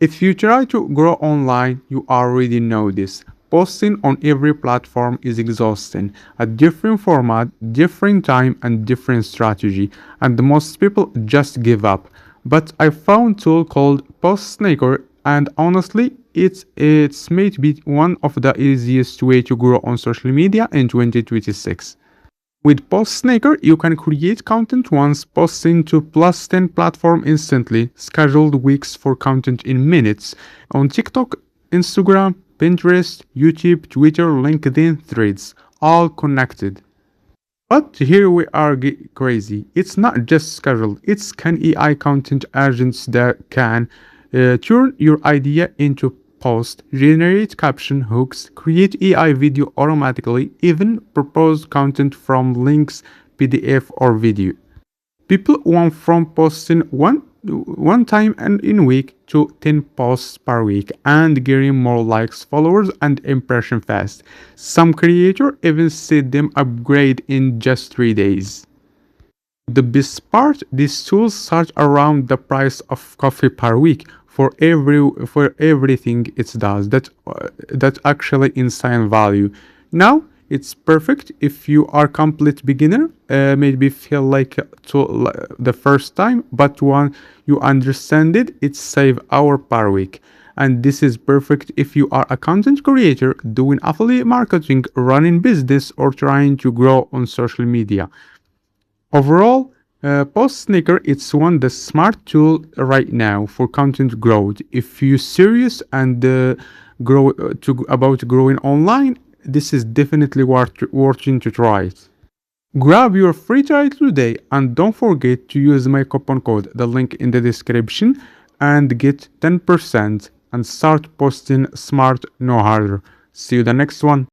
If you try to grow online, you already know this. Posting on every platform is exhausting. A different format, different time, and different strategy, and most people just give up. But I found a tool called Postsyncer, and honestly, it's made be one of the easiest way to grow on social media in 2026. With Postsyncer, you can create content once, posting to plus 10 platform instantly, scheduled weeks for content in minutes on TikTok, Instagram, Pinterest, YouTube, Twitter, LinkedIn, Threads, all connected. But here we are crazy. It's not just scheduled, it's can AI content agents that can turn your idea into post, generate caption hooks, create AI video automatically, even propose content from links, PDF, or video. People went from posting one time and in a week to 10 posts per week and getting more likes, followers, and impression fast. Some creator even said them upgrade in just 3 days. The best part, these tools start around the price of coffee per week for everything it does. That actually insane value. Now it's perfect if you are complete beginner. Maybe feel like the first time, but when you understand it, it's save hour per week. And this is perfect if you are a content creator doing affiliate marketing, running business, or trying to grow on social media. Overall, Postsyncer it's one the smart tool right now for content growth. If you're serious and grow about growing online, this is definitely worth to try it. Grab your free trial today and don't forget to use my coupon code, the link in the description, and get 10% and start posting smart no harder. See you the next one.